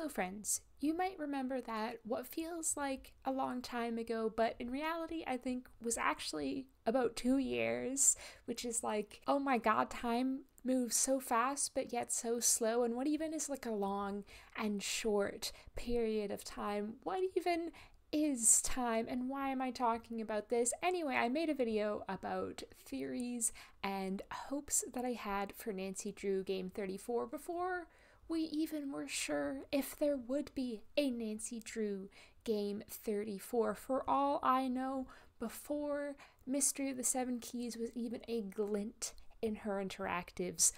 Hello friends, you might remember that what feels like a long time ago, but in reality I think was actually about 2 years, which is like, oh my god, time moves so fast but yet so slow, and what even is like a long and short period of time? What even is time, and why am I talking about this? Anyway, I made a video about theories and hopes that I had for Nancy Drew Game 34 before we even were sure if there would be a Nancy Drew Game 34. For all I know, before Mystery of the Seven Keys was even a glint in Her Interactive's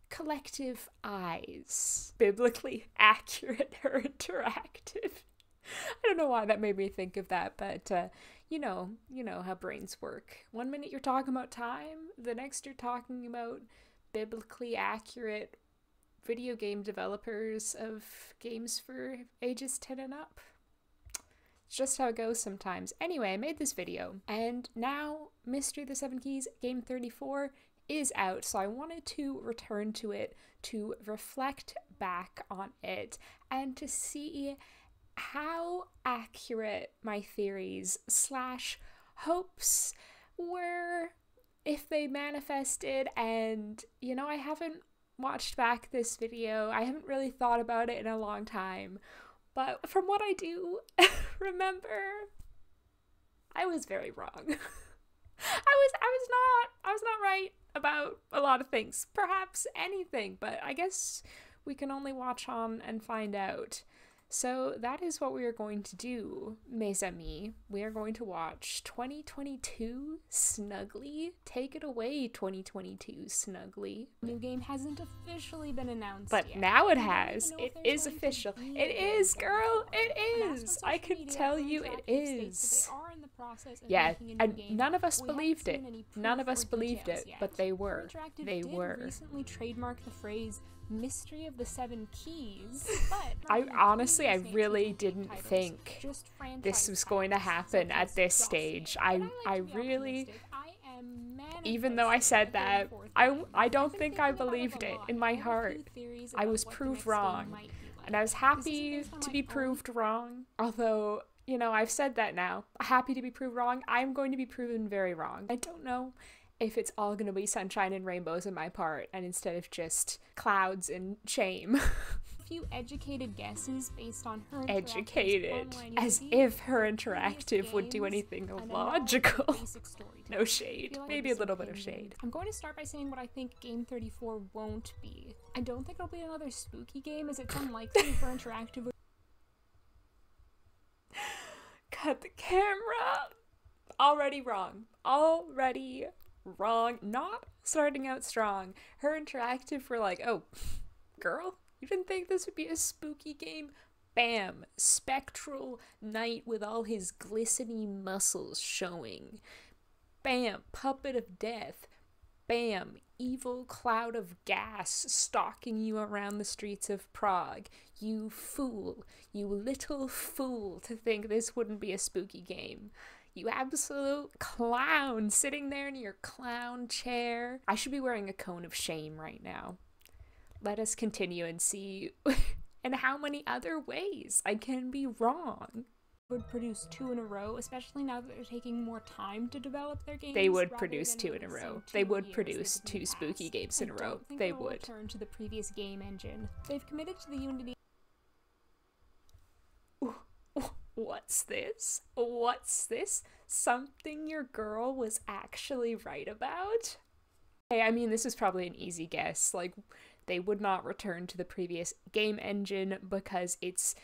collective eyes. Biblically accurate Her Interactive. I don't know why that made me think of that, but you know how brains work. One minute you're talking about time, the next you're talking about biblically accurate video game developers of games for ages 10 and up. It's just how it goes sometimes. Anyway, I made this video, and now Mystery of the Seven Keys Game 34 is out, so I wanted to return to it to reflect back on it and to see how accurate my theories / hopes were, if they manifested. And I haven't watched back this video. I haven't really thought about it in a long time, but from what I do remember, I was very wrong. I was not right about a lot of things, perhaps anything, but I guess we can only watch on and find out. So that is what we are going to do, mes amis. We are going to watch 2022 Snugly. Take it away, 2022 Snugly. New game hasn't officially been announced but yet. now it has. It is official. It is, girl. It is. I can tell you it is. Yeah, and none of us believed it. None of us believed it, but they were. They were. Recently trademarked the phrase Mystery of the Seven Keys, but I really didn't think this was going to happen at this stage. I really, even though I said that, I don't think I believed it in my heart. I was proved wrong, and I was happy to be proved wrong. Although, I've said that now. Happy to be proved wrong. I'm going to be proven very wrong. I don't know if it's all going to be sunshine and rainbows on my part, and instead of just clouds and shame. A few educated guesses based on Her Educated, as if Her Interactive would do anything logical. No shade. Maybe a little bit of shade. I'm going to start by saying what I think Game 34 won't be. I don't think it'll be another spooky game, as it's unlikely Her Interactive would... Cut the camera! Already wrong. Already wrong. Not starting out strong. Her Interactive were like, oh, girl, you didn't think this would be a spooky game? Bam! Spectral knight with all his glistening muscles showing. Bam! Puppet of death. Bam! Evil cloud of gas stalking you around the streets of Prague. You fool. You little fool to think this wouldn't be a spooky game. You absolute clown sitting there in your clown chair. I should be wearing a cone of shame right now. Let us continue and see in how many other ways I can be wrong. Would produce 2 in a row, especially now that they're taking more time to develop their games. They would produce 2 in a row. They would produce 2 spooky games in a row. They would. Return to the previous game engine. They've committed to the Unity. What's this? What's this? Something your girl was actually right about? Hey, I mean, this is probably an easy guess. Like, they would not return to the previous game engine because it's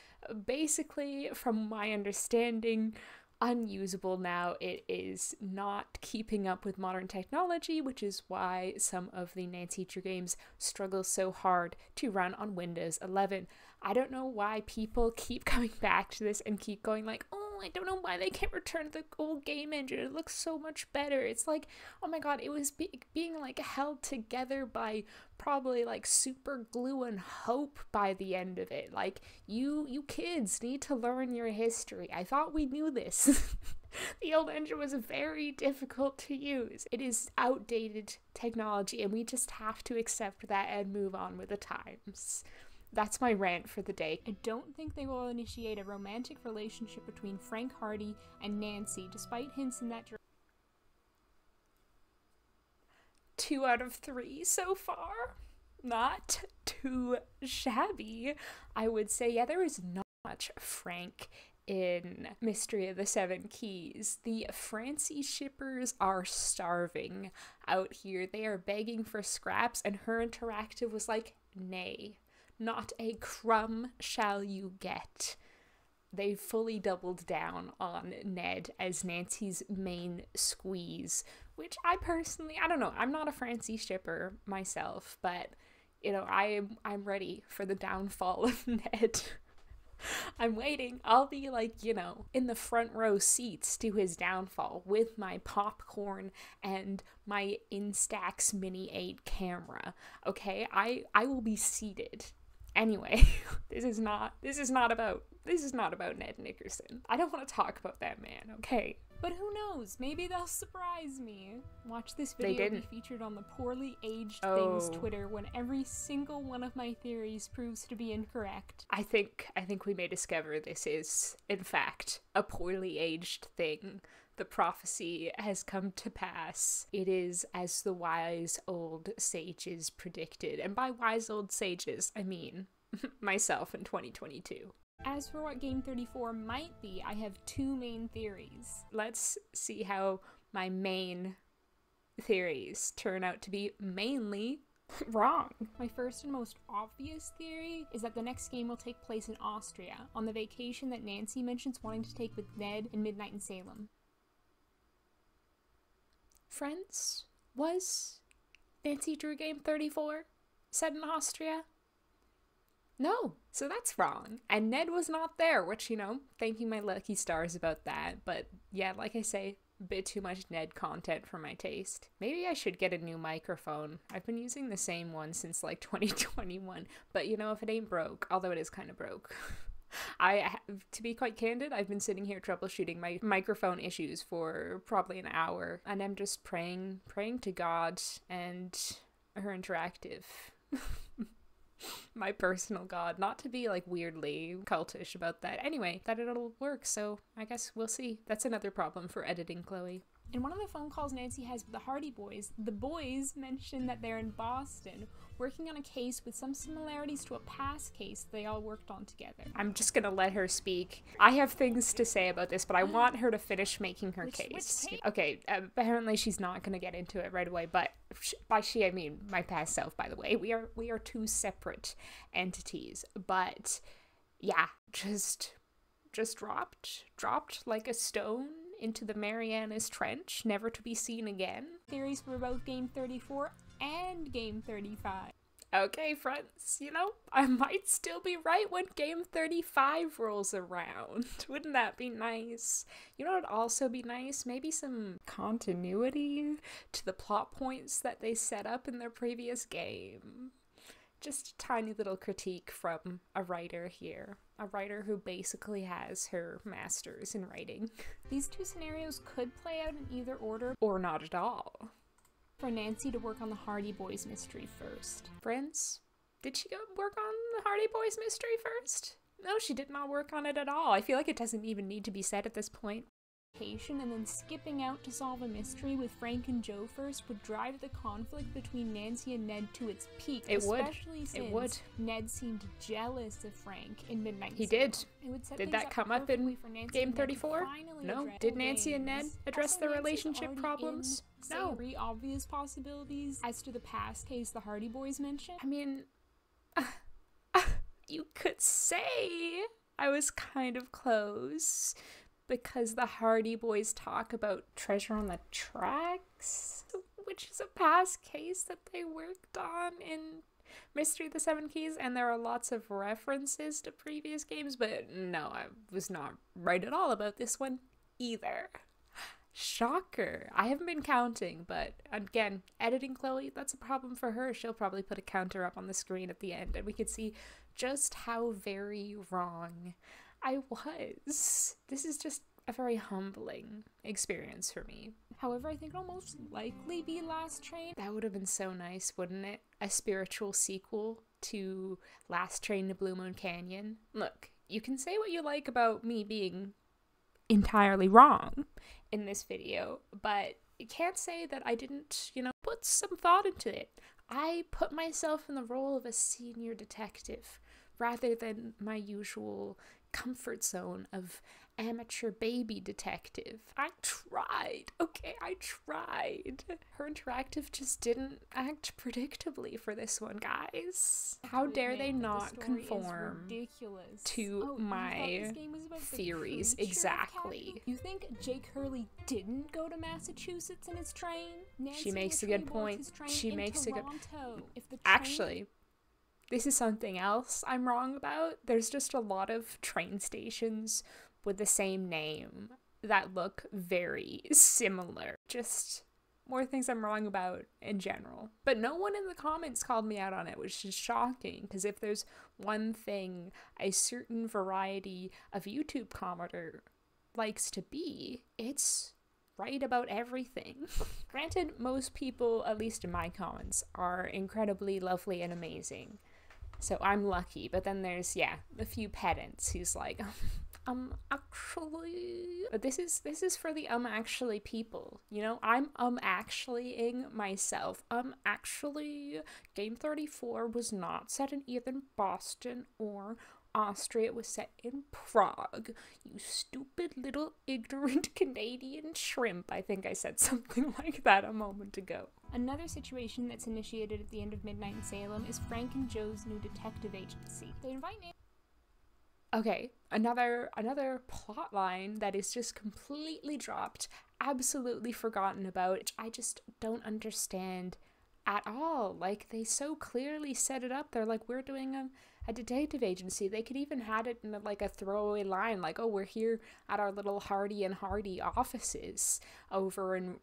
basically, from my understanding, unusable now. It is not keeping up with modern technology, which is why some of the Nancy Drew games struggle so hard to run on Windows 11. I don't know why people keep coming back to this and keep going like, oh, I don't know why they can't return to the old game engine. It looks so much better. It's like, oh my god, it was being like held together by probably like super glue and hope by the end of it. Like, you kids need to learn your history. I thought we knew this. The old engine was very difficult to use. It is outdated technology, and we just have to accept that and move on with the times. That's my rant for the day. I don't think they will initiate a romantic relationship between Frank Hardy and Nancy, despite hints in that direction. 2 out of 3 so far. Not too shabby, I would say. Yeah, there is not much Frank in Mystery of the Seven Keys. The Francie shippers are starving out here. They are begging for scraps, and Her Interactive was like, nay, not a crumb shall you get. They fully doubled down on Ned as Nancy's main squeeze, which I don't know, I'm not a Francie shipper myself, but, you know, I'm ready for the downfall of Ned. I'm waiting. I'll be like, you know, in the front row seats to his downfall with my popcorn and my Instax Mini 8 camera. Okay, I will be seated. Anyway, this is not about Ned Nickerson. I don't want to talk about that man, okay? But who knows? Maybe they'll surprise me. Watch this video be featured on the Poorly Aged Things Twitter when every single one of my theories proves to be incorrect. I think we may discover this is, in fact, a poorly aged thing. The prophecy has come to pass. It is as the wise old sages predicted. And by wise old sages, I mean myself in 2022. As for what Game 34 might be, I have 2 main theories. Let's see how my main theories turn out to be mainly wrong. My first and most obvious theory is that the next game will take place in Austria, on the vacation that Nancy mentions wanting to take with Ned in Midnight in Salem. Friends, was Nancy Drew Game 34 set in Austria? No, so that's wrong. And Ned was not there, which, you know, thanking my lucky stars about that. But yeah, like I say, a bit too much Ned content for my taste. Maybe I should get a new microphone. I've been using the same one since like 2021. But you know, if it ain't broke, although it is kind of broke. To be quite candid, I've been sitting here troubleshooting my microphone issues for probably an hour. And I'm just praying to God and Her Interactive. My personal god, not to be like weirdly cultish about that. Anyway, that it'll work, so I guess we'll see. That's another problem for editing, Chloe. In one of the phone calls Nancy has with the Hardy Boys, the boys mention that they're in Boston, working on a case with some similarities to a past case they all worked on together. I'm just gonna let her speak. I have things to say about this, but I want her to finish making her case. Okay, apparently she's not gonna get into it right away, but by she I mean my past self, by the way. We are 2 separate entities, but yeah, just dropped like a stone into the Marianas Trench, never to be seen again. Theories for both Game 34 and Game 35. Okay, friends, you know, I might still be right when Game 35 rolls around. Wouldn't that be nice? You know what would also be nice? Maybe some continuity to the plot points that they set up in their previous game. Just a tiny little critique from a writer here. A writer who basically has her master's in writing. These 2 scenarios could play out in either order, or not at all. For Nancy to work on the Hardy Boys mystery first. Friends, did she go work on the Hardy Boys mystery first? No, she did not work on it at all. I feel like it doesn't even need to be said at this point. And then skipping out to solve a mystery with Frank and Joe first would drive the conflict between Nancy and Ned to its peak. Especially since Ned seemed jealous of Frank in Midnight. He did. Did that come up in Game 34? No. Did Nancy and Ned address their relationship problems? No. Very obvious possibilities as to the past case the Hardy Boys mentioned. I mean, you could say I was kind of close. Because the Hardy Boys talk about Treasure on the Tracks, which is a past case that they worked on in Mystery of the Seven Keys, and there are lots of references to previous games, but no, I was not right at all about this one either. Shocker. I haven't been counting, but again, editing Chloe, that's a problem for her. She'll probably put a counter up on the screen at the end, and we could see just how very wrong I was. This is just a very humbling experience for me. However, I think it'll most likely be Last Train. That would have been so nice, wouldn't it? A spiritual sequel to Last Train to Blue Moon Canyon. Look, you can say what you like about me being entirely wrong in this video, but you can't say that I didn't, put some thought into it. I put myself in the role of a senior detective rather than my usual comfort zone of amateur baby detective. I tried, okay, I tried. Her interactive just didn't act predictably for this one, guys. How dare they not conform to my theories exactly. You think Jake Hurley didn't go to Massachusetts in his train? She makes a good point. She makes a good... Actually, this is something else I'm wrong about. There's just a lot of train stations with the same name that look very similar. Just more things I'm wrong about in general. But no one in the comments called me out on it, which is shocking, because if there's one thing a certain variety of YouTube commenter likes to be, it's right about everything. Granted, most people, at least in my comments, are incredibly lovely and amazing. So I'm lucky, but then there's, a few pedants who's like, actually, but this is for the actually people, I'm actuallying myself. Actually, Game 34 was not set in either Boston or Austria. It was set in Prague. You stupid little ignorant Canadian shrimp. I think I said something like that a moment ago. Another situation that's initiated at the end of Midnight in Salem is Frank and Joe's new detective agency. They invite Nancy. Okay, another plot line that is just completely dropped, absolutely forgotten about. I just don't understand at all. Like, they so clearly set it up. They're like, we're doing a detective agency. They could even had it in a throwaway line, like, oh, we're here at our little Hardy and Hardy offices over in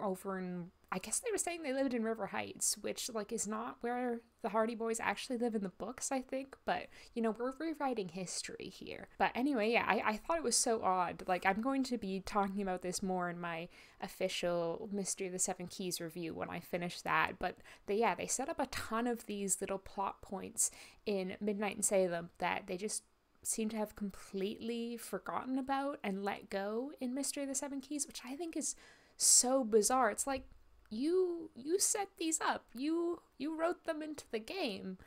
I guess they were saying they lived in River Heights, which is not where the Hardy Boys actually live in the books, I think, but we're rewriting history here. But anyway, I thought it was so odd. I'm going to be talking about this more in my official Mystery of the Seven Keys review when I finish that, but they set up a ton of these little plot points in Midnight in Salem that they just seem to have completely forgotten about and let go in Mystery of the Seven Keys, which I think is so bizarre. It's like, you set these up. You wrote them into the game.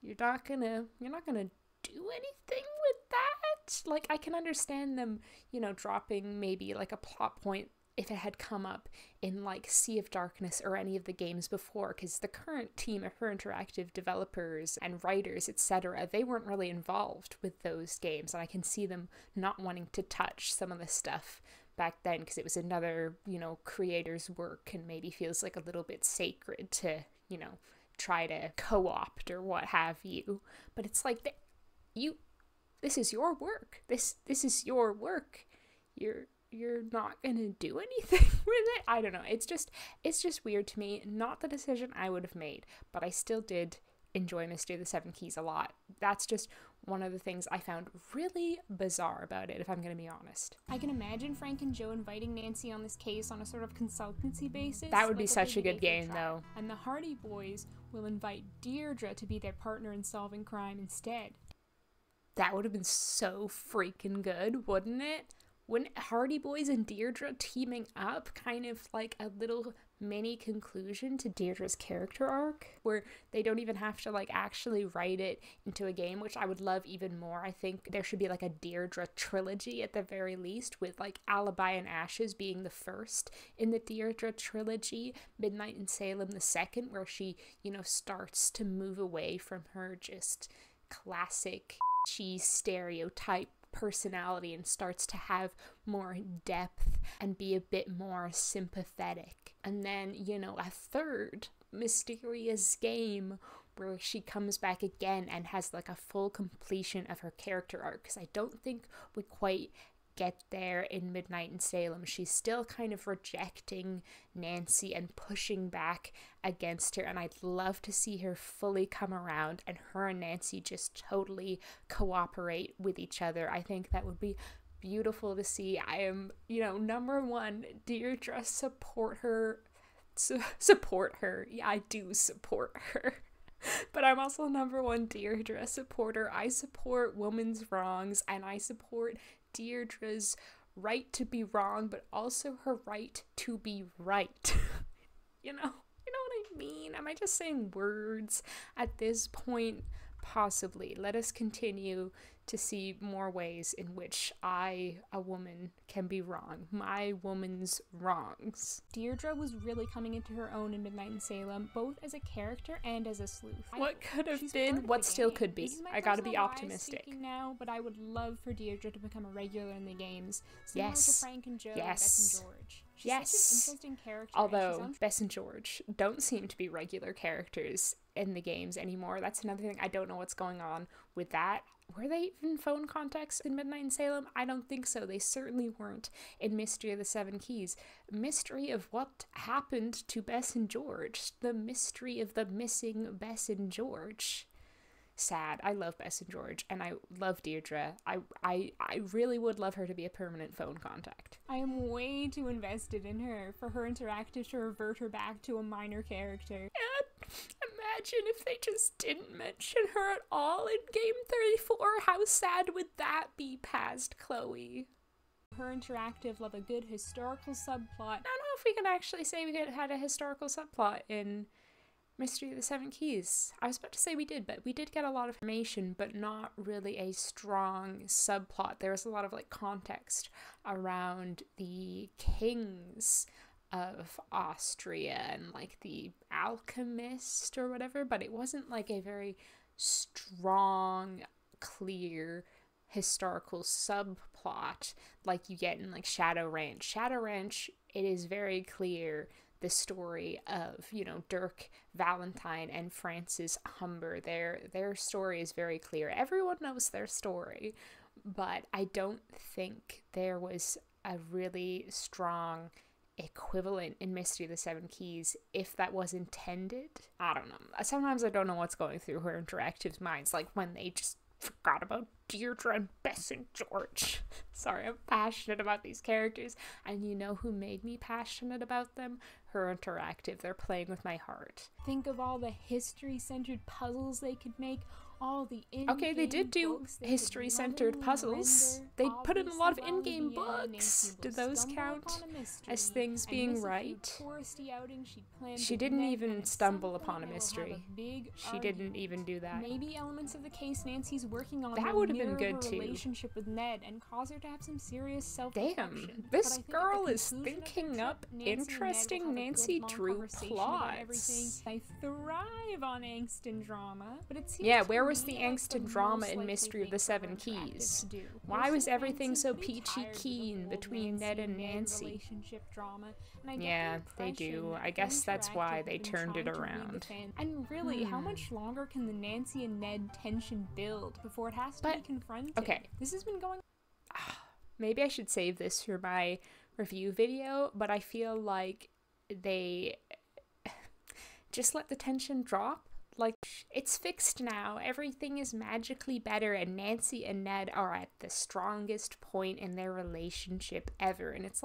You're not gonna do anything with that? I can understand them, dropping maybe a plot point if it had come up in Sea of Darkness or any of the games before, because the current team of Her Interactive developers and writers, etc., they weren't really involved with those games, and I can see them not wanting to touch some of the stuff back then because it was another, creator's work and maybe feels a little bit sacred to, try to co-opt or what have you. But it's this is your work. This is your work. You're not gonna do anything with it. I don't know. It's just weird to me. Not the decision I would have made, but I still did enjoy Mystery of the Seven Keys a lot. That's just one of the things I found really bizarre about it, if I'm going to be honest. I can imagine Frank and Joe inviting Nancy on this case on a sort of consultancy basis. That would be such a good game, though. And the Hardy Boys will invite Deirdre to be their partner in solving crime instead. That would have been so freaking good, wouldn't it? Wouldn't Hardy Boys and Deirdre teaming up kind of like a little mini conclusion to Deirdre's character arc, where they don't even have to actually write it into a game, which I would love even more. I think there should be a Deirdre trilogy at the very least, with Alibi and Ashes being the first in the Deirdre trilogy, Midnight in Salem the second, where she, starts to move away from her just classic cheese stereotype personality and starts to have more depth and be a bit more sympathetic. And then, a third mysterious game where she comes back again and has a full completion of her character arc, because I don't think we quite get there in Midnight in Salem. She's still kind of rejecting Nancy and pushing back against her, and I'd love to see her fully come around and her and Nancy just totally cooperate with each other. I think that would be beautiful to see. I am, number one, Deirdre, support her. Yeah, I do support her. But I'm also #1 Deirdre supporter. I support women's wrongs, and I support Deirdre's right to be wrong, but also her right to be right. You know what I mean? Am I just saying words at this point? Possibly. Let us continue to see more ways in which I, a woman, can be wrong. My woman's wrongs. Deirdre was really coming into her own in Midnight in Salem, both as a character and as a sleuth. What could have been, what still could be. I gotta be optimistic. Now, but I would love for Deirdre to become a regular in the games, similar to Frank and Joe and Bess and George. She's such an interesting character. Although Bess and George don't seem to be regular characters in the games anymore. That's another thing. I don't know what's going on with that. Were they in phone contacts in Midnight in Salem? I don't think so. They certainly weren't in Mystery of the Seven Keys. Mystery of what happened to Bess and George. The mystery of the missing Bess and George. Sad. I love Bess and George, and I love Deirdre. I really would love her to be a permanent phone contact. I am way too invested in her for her interactive to revert her back to a minor character. And imagine if they just didn't mention her at all in Game 34. How sad would that be past Chloe? Her interactive love a good historical subplot. I don't know if we can actually say we had a historical subplot in Mystery of the Seven Keys. I was about to say we did, but we did get a lot of information, but not really a strong subplot. There was a lot of context around the kings of Austria and the alchemist or whatever, but it wasn't a very strong, clear historical subplot like you get in Shadow Ranch. Shadow Ranch, it is very clear the story of, Dirk Valentine and Francis Humber. Their story is very clear. Everyone knows their story, but I don't think there was a really strong equivalent in Mystery of the Seven Keys, if that was intended. I don't know. Sometimes I don't know what's going through her interactive minds, when they just forgot about Deirdre and Bess and George. Sorry, I'm passionate about these characters, and you know who made me passionate about them? Her interactive. They're playing with my heart. Think of all the history-centered puzzles they could make, all the okay, they did do history-centered puzzles. They put in a lot of in-game books. Do those count as things being right? She didn't even stumble upon a mystery. She didn't even do that. Maybe elements of the case Nancy's working on that would have been good too. Relationship with Ned and cause her to have some serious self-reflection. Damn, this girl is thinking up interesting Nancy Drew plots. I thrive on angst and drama, but it seems where was the angst and drama in Mystery of the Seven Keys? Why was everything so peachy keen between Ned and Nancy? Yeah, they do. I guess that's why they turned it around. And really, how much longer can the Nancy and Ned tension build before it has to be confronted? Okay. This has been going... Maybe I should save this for my review video, but I feel like they just let the tension drop. It's fixed now. Everything is magically better, and Nancy and Ned are at the strongest point in their relationship ever. And it's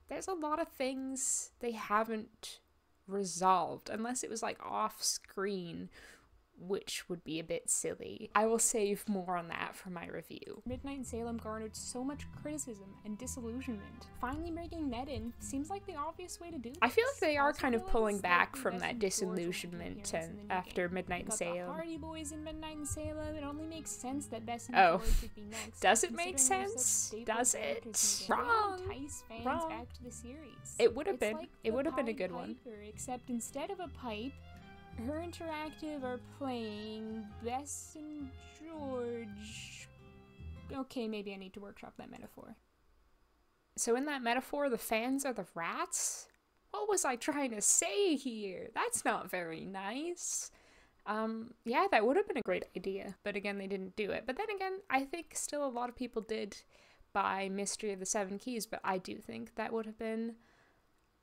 there's a lot of things they haven't resolved, unless it was off screen, which would be a bit silly. I will save more on that for my review. Midnight in Salem garnered so much criticism and disillusionment. Finally bringing Ned in seems like the obvious way to do this. I feel like they are kind of pulling back from that disillusionment after Midnight in Salem. The Hardy Boys in Midnight in Salem, it only makes sense that Bess and George would be next. Does it make sense? Does it? Wrong. Back to the series. It would have been. It would have been a good one. Except instead of a pipe, her interactive are playing Bess and George. Okay, maybe I need to workshop that metaphor. So in that metaphor, the fans are the rats? What was I trying to say here? That's not very nice. Yeah, that would have been a great idea. But again, they didn't do it. But then again, I think still a lot of people did buy Mystery of the Seven Keys, but I do think that would have been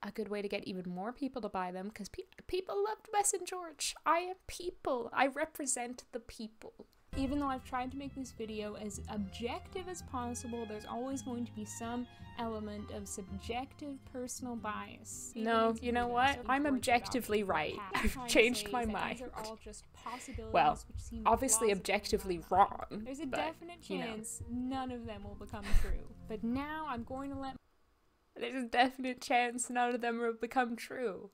a good way to get even more people to buy them, because people loved Bess and George. I am people. I represent the people. Even though I've tried to make this video as objective as possible, there's always going to be some element of subjective personal bias. No, you know what? I'm objectively right. I've changed my mind. Well, obviously objectively wrong. There's a definite chance none of them will become true. But now I'm going to let... There's a definite chance none of them will become true.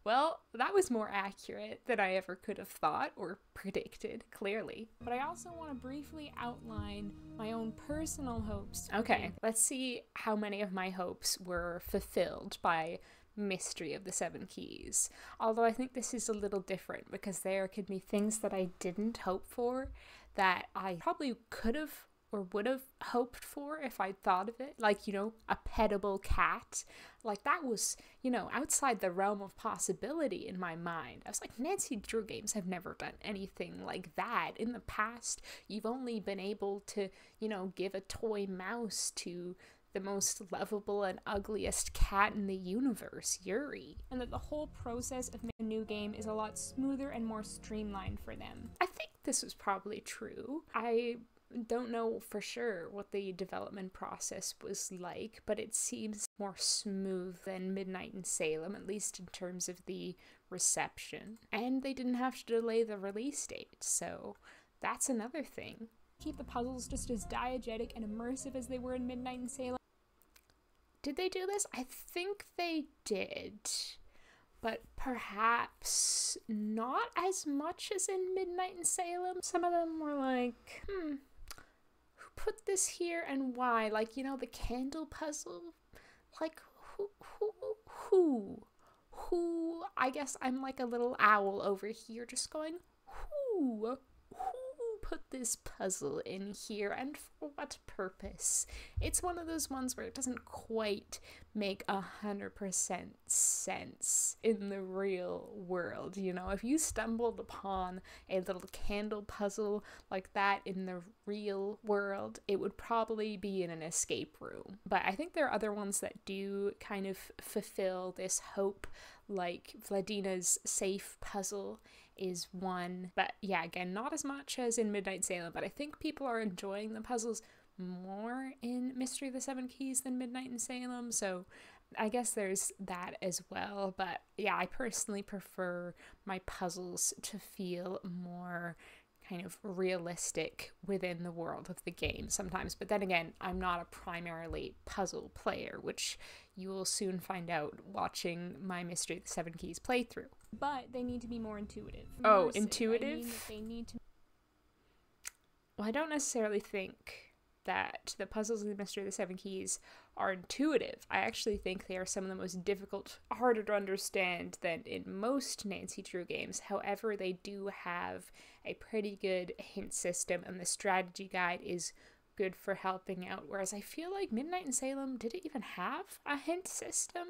Well, that was more accurate than I ever could have thought or predicted, clearly. But I also want to briefly outline my own personal hopes. Okay, let's see how many of my hopes were fulfilled by Mystery of the Seven Keys. Although I think this is a little different because there could be things that I didn't hope for that I probably could have or would have hoped for if I'd thought of it. Like, you know, a petable cat. Like, that was, you know, outside the realm of possibility in my mind. I was like, Nancy Drew games have never done anything like that. In the past, you've only been able to, you know, give a toy mouse to the most lovable and ugliest cat in the universe, Yuri. And that the whole process of making a new game is a lot smoother and more streamlined for them. I think this was probably true. I don't know for sure what the development process was like, but it seems more smooth than Midnight in Salem, at least in terms of the reception. And they didn't have to delay the release date, so that's another thing. Keep the puzzles just as diegetic and immersive as they were in Midnight in Salem. Did they do this? I think they did, but perhaps not as much as in Midnight in Salem. Some of them were like, who put this here and why? Like, you know, the candle puzzle? Like, who? I guess I'm like a little owl over here just going, who put this puzzle in here and for what purpose? It's one of those ones where it doesn't quite make 100% sense in the real world, you know? If you stumbled upon a little candle puzzle like that in the real world, it would probably be in an escape room. But I think there are other ones that do kind of fulfill this hope, like Vladina's safe puzzle is one. But yeah, again, not as much as in Midnight Salem, but I think people are enjoying the puzzles more in Mystery of the Seven Keys than Midnight in Salem, so I guess there's that as well. But yeah, I personally prefer my puzzles to feel more kind of realistic within the world of the game sometimes. But then again, I'm not a primarily puzzle player, which you will soon find out watching my Mystery of the Seven Keys playthrough. But they need to be more intuitive. Oh, intuitive? I mean that they need to... Well, I don't necessarily think that the puzzles in the Mystery of the Seven Keys are intuitive. I actually think they are some of the most difficult, harder to understand than in most Nancy Drew games. However, they do have a pretty good hint system, and the strategy guide is good for helping out. Whereas I feel like Midnight in Salem, did it even have a hint system?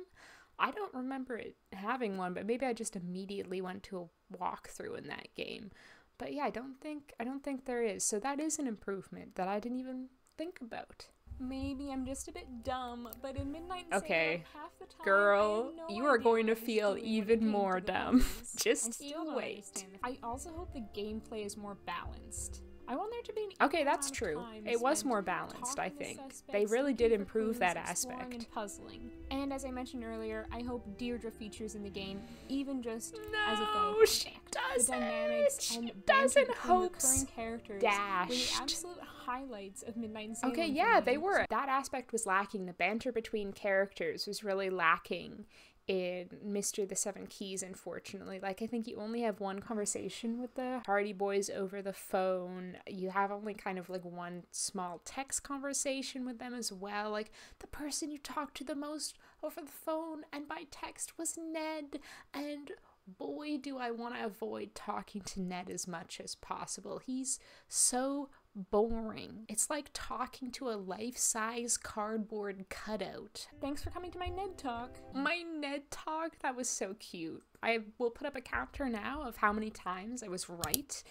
I don't remember it having one, but maybe I just immediately went to a walkthrough in that game. But yeah, I don't think there is. So that is an improvement that I didn't even think about. Maybe I'm just a bit dumb, but in Midnight in Salem, half the time, girl, you are going to feel even more dumb. Just you wait. I also hope the gameplay is more balanced. I want there to be okay, that's true. It was more balanced, I think. They really did improve that aspect. And puzzling. And as I mentioned earlier, I hope Deirdre features in the game, even just as a phone contact. She doesn't. The dynamics and doesn't hope recurring characters dashed. were the absolute highlights of Midnight in Salem. Okay, yeah, they were. That aspect was lacking. The banter between characters was really lacking in Mystery of the Seven Keys, unfortunately. Like, I think you only have one conversation with the Hardy Boys over the phone. You have only kind of like one small text conversation with them as well. Like, the person you talked to the most over the phone and by text was Ned, and boy, do I want to avoid talking to Ned as much as possible. He's so boring. It's like talking to a life-size cardboard cutout. Thanks for coming to my Ned Talk. My Ned Talk? That was so cute. I will put up a counter now of how many times I was right.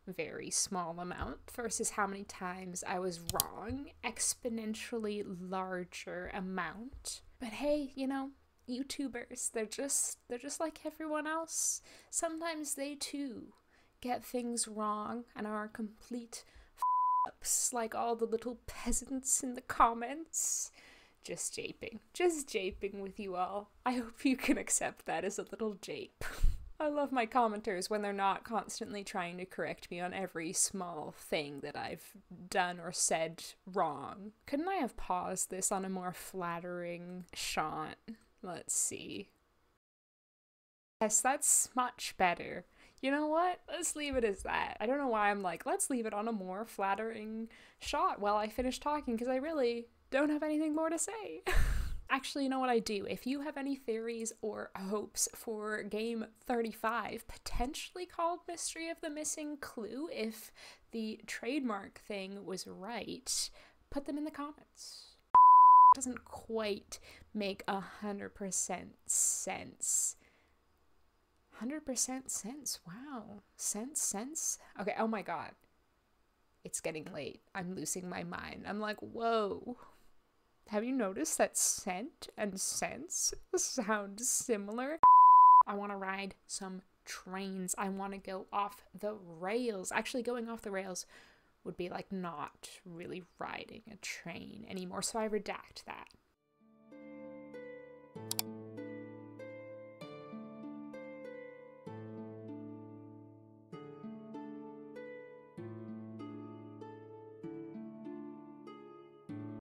Very small amount versus how many times I was wrong. Exponentially larger amount. But hey, you know, YouTubers, they're just like everyone else. Sometimes they too get things wrong and are complete f***ups like all the little peasants in the comments. Just japing with you all. I hope you can accept that as a little jape. I love my commenters when they're not constantly trying to correct me on every small thing that I've done or said wrong. Couldn't I have paused this on a more flattering shot? Let's see. Yes, that's much better. You know what? Let's leave it as that. I don't know why I'm like, let's leave it on a more flattering shot while I finish talking, because I really don't have anything more to say. Actually, you know what I do? If you have any theories or hopes for game 35, potentially called Mystery of the Missing Clue, if the trademark thing was right, put them in the comments. Doesn't quite make 100% sense. 100% sense. Wow. Sense? Okay, oh my god. It's getting late. I'm losing my mind. I'm like, whoa. Have you noticed that scent and sense sound similar? I want to ride some trains. I want to go off the rails. Actually, going off the rails would be like not really riding a train anymore, so I redact that.